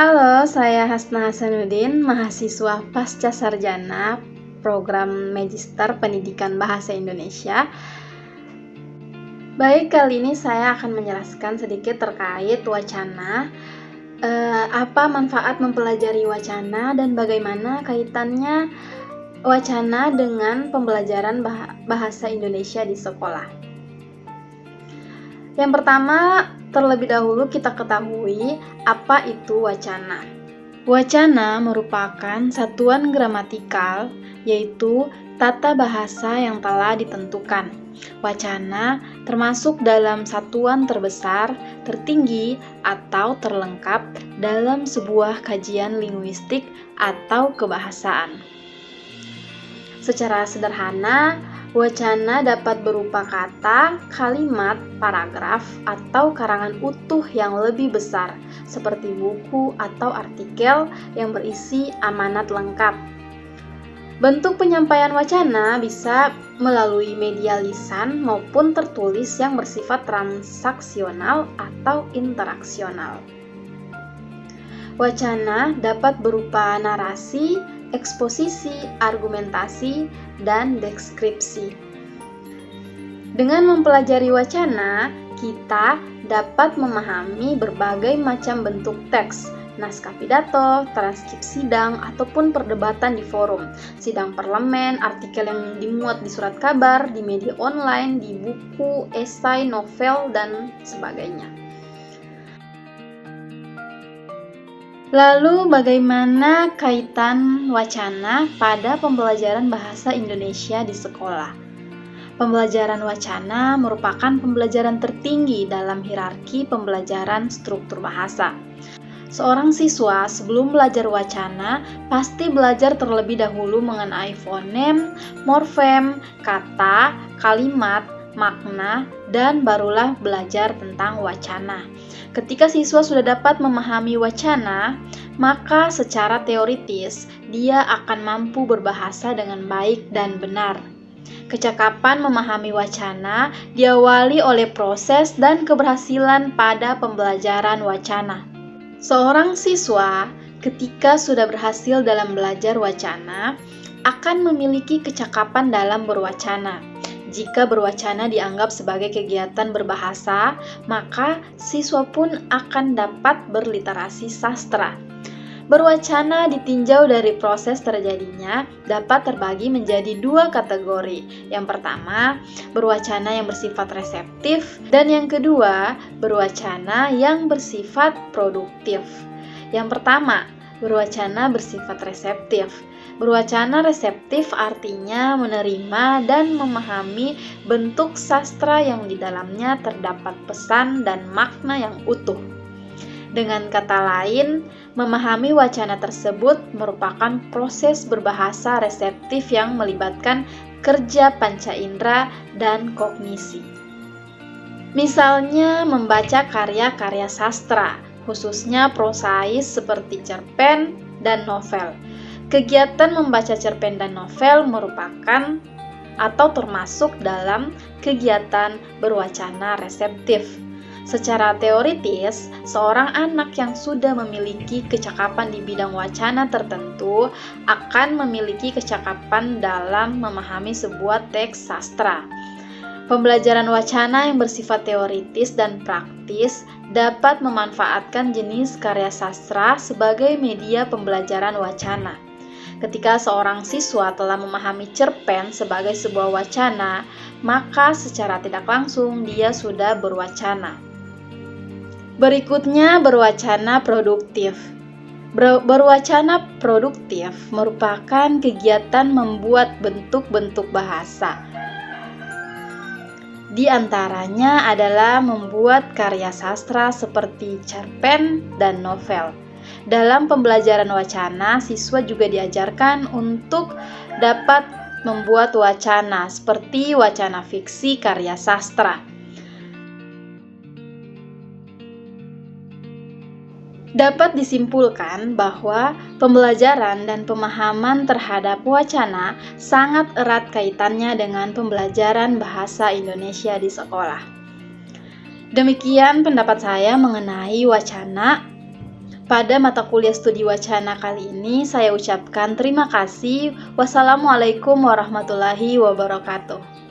Halo, saya Hasna Hasanuddin, mahasiswa Pasca Sarjana Program Magister Pendidikan Bahasa Indonesia. Baik, kali ini saya akan menjelaskan sedikit terkait wacana, apa manfaat mempelajari wacana dan bagaimana kaitannya wacana dengan pembelajaran bahasa Indonesia di sekolah. Yang pertama, terlebih dahulu kita ketahui apa itu wacana. Wacana merupakan satuan gramatikal, yaitu tata bahasa yang telah ditentukan. Wacana termasuk dalam satuan terbesar, tertinggi, atau terlengkap dalam sebuah kajian linguistik atau kebahasaan. Secara sederhana, wacana dapat berupa kata, kalimat, paragraf, atau karangan utuh yang lebih besar, seperti buku atau artikel yang berisi amanat lengkap. Bentuk penyampaian wacana bisa melalui media lisan maupun tertulis yang bersifat transaksional atau interaksional. Wacana dapat berupa narasi, eksposisi, argumentasi, dan deskripsi. Dengan mempelajari wacana, kita dapat memahami berbagai macam bentuk teks, naskah pidato, transkrip sidang, ataupun perdebatan di forum, sidang parlemen, artikel yang dimuat di surat kabar, di media online, di buku, esai, novel, dan sebagainya. Lalu bagaimana kaitan wacana pada pembelajaran bahasa Indonesia di sekolah? Pembelajaran wacana merupakan pembelajaran tertinggi dalam hierarki pembelajaran struktur bahasa. Seorang siswa sebelum belajar wacana pasti belajar terlebih dahulu mengenai fonem, morfem, kata, kalimat, makna, dan barulah belajar tentang wacana. Ketika siswa sudah dapat memahami wacana, maka secara teoritis dia akan mampu berbahasa dengan baik dan benar. Kecakapan memahami wacana diawali oleh proses dan keberhasilan pada pembelajaran wacana. Seorang siswa ketika sudah berhasil dalam belajar wacana akan memiliki kecakapan dalam berwacana. Jika berwacana dianggap sebagai kegiatan berbahasa, maka siswa pun akan dapat berliterasi sastra. Berwacana ditinjau dari proses terjadinya dapat terbagi menjadi dua kategori. Yang pertama, berwacana yang bersifat reseptif, dan yang kedua, berwacana yang bersifat produktif. Yang pertama, berwacana bersifat reseptif. Berwacana reseptif artinya menerima dan memahami bentuk sastra yang di dalamnya terdapat pesan dan makna yang utuh. Dengan kata lain, memahami wacana tersebut merupakan proses berbahasa reseptif yang melibatkan kerja panca indera dan kognisi. Misalnya membaca karya-karya sastra, khususnya prosais seperti cerpen dan novel. Kegiatan membaca cerpen dan novel merupakan atau termasuk dalam kegiatan berwacana reseptif. Secara teoritis, seorang anak yang sudah memiliki kecakapan di bidang wacana tertentu akan memiliki kecakapan dalam memahami sebuah teks sastra. Pembelajaran wacana yang bersifat teoritis dan praktis dapat memanfaatkan jenis karya sastra sebagai media pembelajaran wacana. Ketika seorang siswa telah memahami cerpen sebagai sebuah wacana, maka secara tidak langsung dia sudah berwacana. Berikutnya, berwacana produktif. Berwacana produktif merupakan kegiatan membuat bentuk-bentuk bahasa. Di antaranya adalah membuat karya sastra seperti cerpen dan novel. Dalam pembelajaran wacana, siswa juga diajarkan untuk dapat membuat wacana seperti wacana fiksi karya sastra. Dapat disimpulkan bahwa pembelajaran dan pemahaman terhadap wacana sangat erat kaitannya dengan pembelajaran bahasa Indonesia di sekolah. Demikian pendapat saya mengenai wacana. Pada mata kuliah studi wacana kali ini, saya ucapkan terima kasih. Wassalamualaikum warahmatullahi wabarakatuh.